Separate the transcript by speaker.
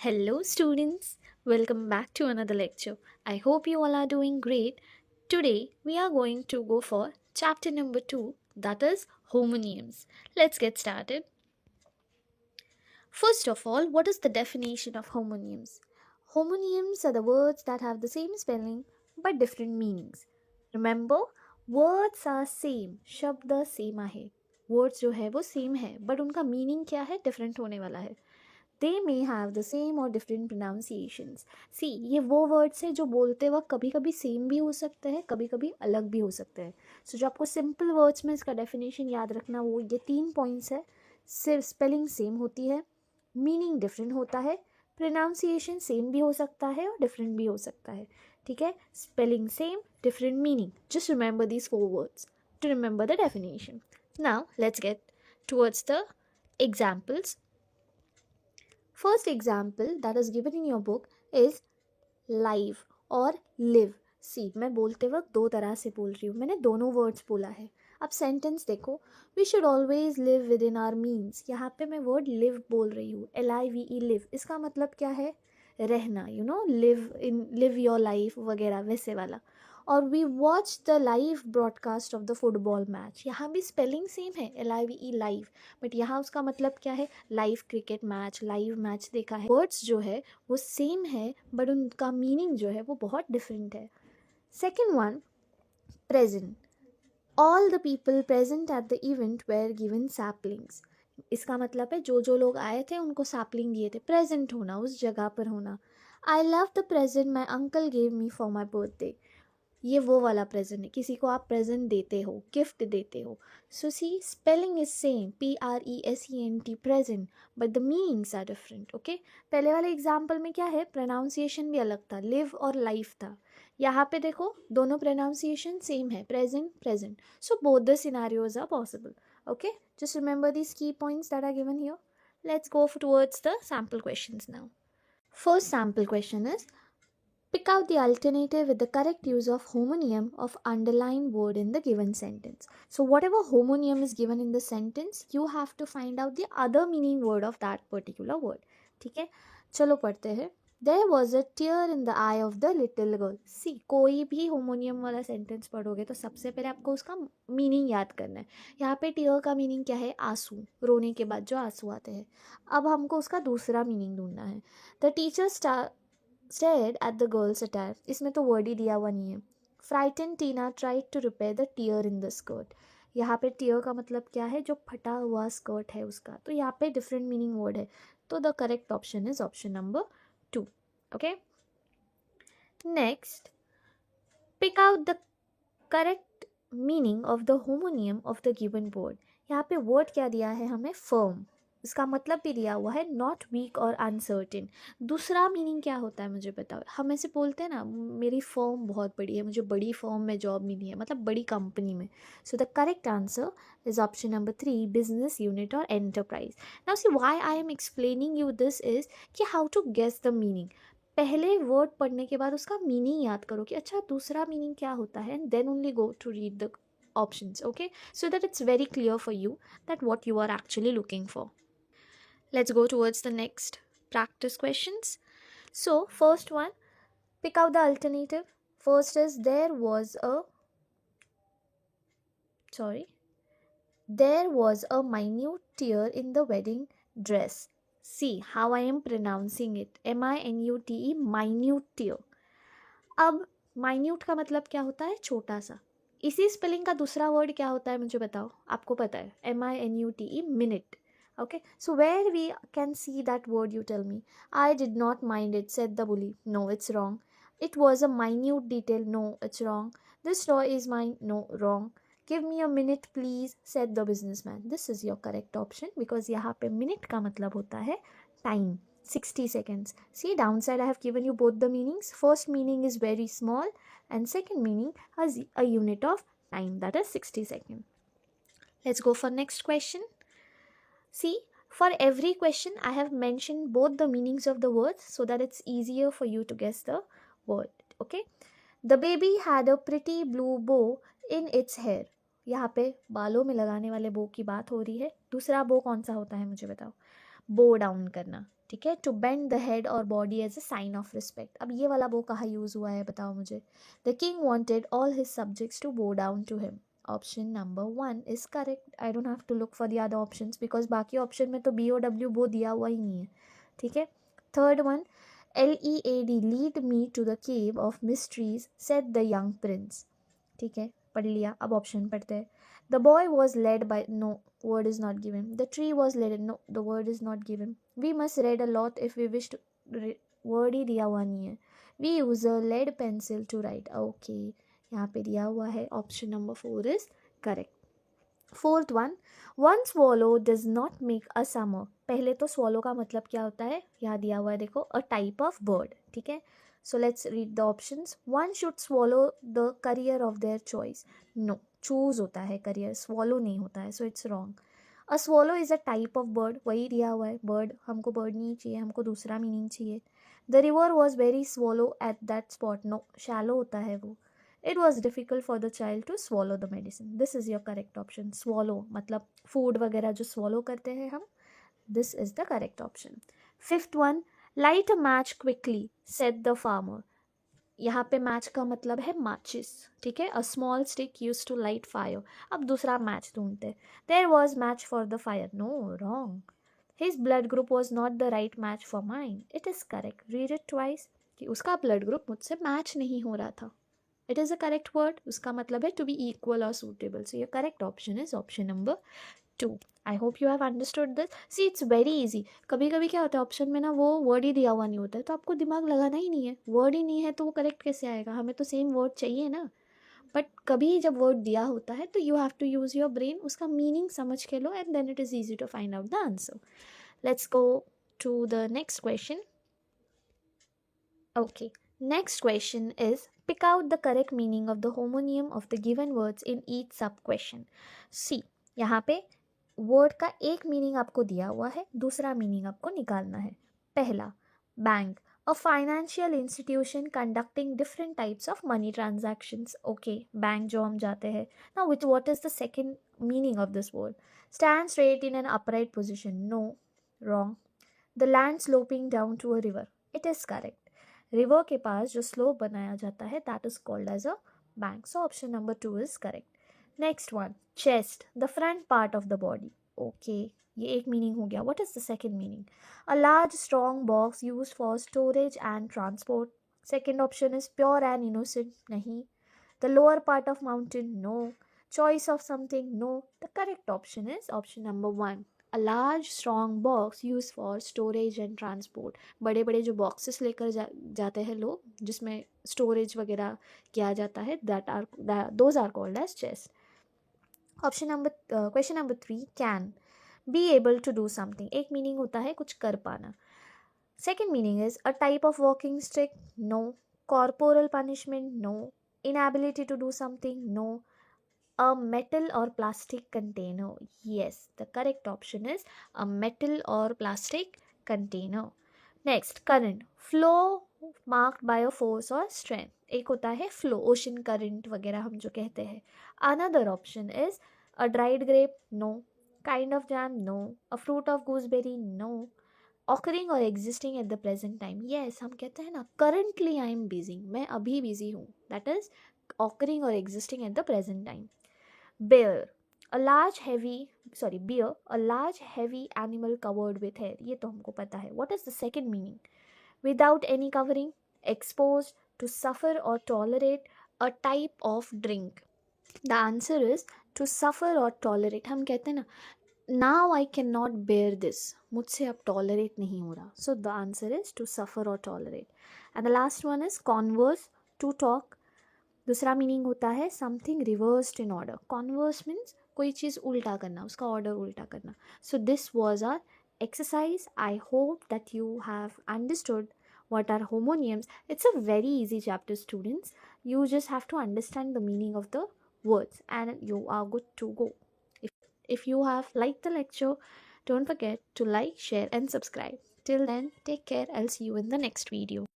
Speaker 1: Hello, students. Welcome back to another lecture. I hope you all are doing great. Today, we are going to go for chapter number 2, that is homonyms. Let's get started. First of all, what is the definition of homonyms? Homonyms are the words that have the same spelling but different meanings. Remember, words are same, शब्द same आहे. Words जो है वो same है, but उनका meaning क्या है? Different होने वाला है. They may have the same or different pronunciations. See, ये वो words है जो बोलते वक्त कभी कभी सेम भी हो सकते हैं, कभी कभी अलग भी हो सकते हैं. So जो आपको simple words में इसका definition याद रखना वो ये 3 points है. सिर्फ स्पेलिंग सेम होती है, मीनिंग डिफरेंट होता है, प्रोनाउंसिएशन सेम भी हो सकता है और डिफरेंट भी हो सकता है. ठीक है, spelling same, different meaning. Just remember these 4 words to remember the definition. Now let's get towards the examples. First example that is given in your book is live और live. सी मैं बोलते वक्त दो तरह से बोल रही हूँ, मैंने दोनों वर्ड्स बोला है. अब सेंटेंस देखो, we should always live within our means. यहाँ पे मैं वर्ड लिव बोल रही हूँ, LIVE लिव. इसका मतलब क्या है? रहना, you know, live your life वगैरह वैसे वाला. और we watch the live broadcast of the football match. यहाँ भी स्पेलिंग सेम है, LIVE लाइव, बट यहाँ उसका मतलब क्या है? Live cricket match, live match देखा है. वर्ड्स जो है वो सेम है बट उनका मीनिंग जो है वो बहुत डिफरेंट है. Second one, present. All the people present at the event were given saplings. इसका मतलब है जो जो लोग आए थे उनको सैपलिंग दिए थे. प्रेजेंट होना, उस जगह पर होना. I love the present my uncle gave me for my birthday. ये वो वाला प्रेजेंट है, किसी को आप प्रेजेंट देते हो, गिफ्ट देते हो. So see, spelling is same, PRESENT present, but the meanings are different. Okay, पहले वाले एग्जाम्पल में क्या है? प्रोनाउंसिएशन भी अलग था, लिव और लाइफ था. यहाँ पे देखो दोनों प्रोनाउंसिएशन सेम है, present present. So both the scenarios are possible. Okay, just remember these key points that are given here. Let's go towards the sample questions now. First sample question is, pick out the alternative with the correct use of homonym of underlined word in the given sentence. So whatever homonym is given in the sentence, you have to find out the other meaning word of that particular word. ठीक है, चलो पढ़ते हैं. There was a tear in the eye of the little girl. See, कोई भी होमोनियम वाला sentence पढ़ोगे तो सबसे पहले आपको उसका मीनिंग याद करना है. यहाँ पे टीयर का मीनिंग क्या है? आंसू, रोने के बाद जो आंसू आते हैं. अब हमको उसका दूसरा मीनिंग ढूंढना है. The teacher stared at the girl's attire. इसमें तो वर्ड ही दिया हुआ नहीं है. Frightened Tina tried to repair the tear in the skirt. यहाँ पे टीयर का मतलब क्या है? जो फटा हुआ स्कर्ट है उसका. तो यहाँ पे डिफरेंट मीनिंग वर्ड है, तो the correct option is option number 2. Okay, next, pick out the correct meaning of the homonym of the given word. यहाँ पे वर्ड क्या दिया है हमें? फर्म. इसका मतलब भी दिया हुआ है नॉट वीक और अनसर्टेन. दूसरा मीनिंग क्या होता है मुझे बताओ. हम ऐसे बोलते हैं ना, मेरी फर्म बहुत बड़ी है, मुझे बड़ी फर्म में जॉब मिली है, मतलब बड़ी कंपनी में. So the correct answer is option number 3, business unit और enterprise. Now see why I am explaining you this is कि how to guess the meaning. पहले वर्ड पढ़ने के बाद उसका मीनिंग याद करो कि अच्छा दूसरा मीनिंग क्या होता है, and then only go to read the options. Okay, so that it's very clear for you that what you are actually looking for. Let's go towards the next practice questions. So first one, pick out the alternative. First is there was a minute tear in the wedding dress. See how I am pronouncing it, MINUTE, minute tear. अब minute का मतलब क्या होता है? छोटा सा. इसी spelling का दूसरा वर्ड क्या होता है मुझे बताओ. आपको पता है, MINUTE, minute. Okay, so where we can see that word, you tell me. I did not mind it, said the bully. No, it's wrong. It was a minute detail. No, it's wrong. This toy is mine. No, wrong. Give me a minute please, said the businessman. This is your correct option because यहाँ पे minute का मतलब होता है time, 60 seconds. See, downside I have given you both the meanings. First meaning is very small and second meaning has a unit of time, that is 60 seconds. Let's go for next question. See, for every question I have mentioned both the meanings of the words so that it's easier for you to guess the word. Okay, the baby had a pretty blue bow in its hair. यहाँ पे बालों में लगाने वाले बो की बात हो रही है. दूसरा बो कौन सा होता है मुझे बताओ? बो डाउन करना. ठीक है, टू बेंड द हेड और body as a sign of respect. अब ये वाला वो कहाँ यूज हुआ है बताओ मुझे। The king wanted all his subjects to bow down to him. Option number 1 is correct. I don't have to look for the other options because बाकी ऑप्शन में तो BOW बो दिया हुआ ही नहीं है। ठीक है, third one, LEAD lead me to the cave of mysteries said the young prince. ठीक है, पढ़ लिया। अब ऑप्शन पढ़ते हैं। The boy was led by, no, word is not given. The tree was led, no, the word is not given. We must read a lot if we wish to word ही दिया हुआ नहीं है। We use a lead pencil to write. Okay, यहाँ पे दिया हुआ है। Option number 4 is correct. Fourth one swallow does not make a summer. पहले तो swallow का मतलब क्या होता है, यहाँ दिया हुआ है देखो, अ टाइप ऑफ बर्ड। ठीक है, so let's read the options. One should swallow the career of their choice. No, choose होता है करियर, swallow नहीं होता है, so it's wrong. A swallow is a type of bird, वही दिया हुआ है बर्ड, हमको बर्ड नहीं चाहिए, हमको दूसरा मीनिंग चाहिए। The river was very swallow at that spot. No, shallow होता है वो। It was difficult for the child to swallow the medicine. This is your correct option. Swallow मतलब food वगैरह जो swallow करते हैं हम, this is the correct option. Fifth one, light a match quickly, said the farmer. यहाँ पे match का मतलब है माचिस। ठीक है, a small stick use to light fire. अब दूसरा मैच ढूंढते। There was match for the fire. No, wrong. His blood group was not the right match for mine. It is correct. Read it twice, कि उसका blood group मुझसे match नहीं हो रहा था। It is a correct word. उसका मतलब है to be equal or suitable. So your correct option is option number 2. I hope you have understood this. See, it's very easy. कभी कभी क्या होता है ऑप्शन में ना वो वर्ड ही दिया हुआ नहीं होता है, तो आपको दिमाग लगाना ही नहीं है। वर्ड ही नहीं है तो वो करेक्ट कैसे आएगा, हमें तो सेम वर्ड चाहिए ना। बट कभी जब वर्ड दिया होता है तो you have to use your brain, उसका मीनिंग समझ के लो, and then it is easy to find out the answer. Let's go to the next question. Okay, next question is pick out the correct meaning of the homonym of the given words in each sub question. See, यहाँ पे word का एक meaning आपको दिया हुआ है, दूसरा meaning आपको निकालना है. पहला, bank, a financial institution conducting different types of money transactions. Okay, bank जो हम जाते हैं. Now, with what is the second meaning of this word? Stand straight in an upright position. No, wrong. The land sloping down to a river. It is correct. River के पास जो slope बनाया जाता है that is called as a bank. So option number 2 is correct. Next one, chest, the front part of the body. Okay, ये एक meaning हो गया. What is the second meaning? A large strong box use for storage and transport. Second option is pure and innocent. नहीं. The lower part of mountain. No. Choice of something. No. The correct option is option number 1, a large strong box used for storage and transport. बड़े बड़े जो boxes लेकर जाते हैं लोग जिसमें storage वगैरह किया जाता है, those are called as chest. Option number question number 3, can, be able to do something. एक मीनिंग होता है कुछ कर पाना. Second meaning is a type of walking stick. No. Corporal punishment. No. inability to do something. No. A metal or plastic container. Yes, the correct option is a metal or plastic container. Next, current, flow marked by a force or strength. एक होता है flow, ocean current वगैरह हम जो कहते हैं. Another option is a dried grape. No. Kind of jam. No. A fruit of gooseberry. No. Occurring or existing at the present time. Yes, हम कहते हैं ना currently I am busy, मैं अभी busy हूँ. That is occurring or existing at the present time. Bear, a large heavy animal covered with hair. ये तो हमको पता है. What is the second meaning? Without any covering, exposed, to suffer or tolerate, a type of drink. The answer is to suffer or tolerate. हम कहते हैं ना now I cannot bear this, मुझसे अब tolerate नहीं हो रहा. So the answer is to suffer or tolerate. And the last one is converse, to talk. दूसरा मीनिंग होता है something reversed in order. Converse means कोई चीज़ उल्टा करना, उसका ऑर्डर उल्टा करना. So this was our exercise. I hope that you have understood what are homonyms. It's a very easy chapter, students. You just have to understand the meaning of the words and you are good to go. If you have liked the lecture, don't forget to like, share and subscribe. Till then, take care. I'll see you in the next video.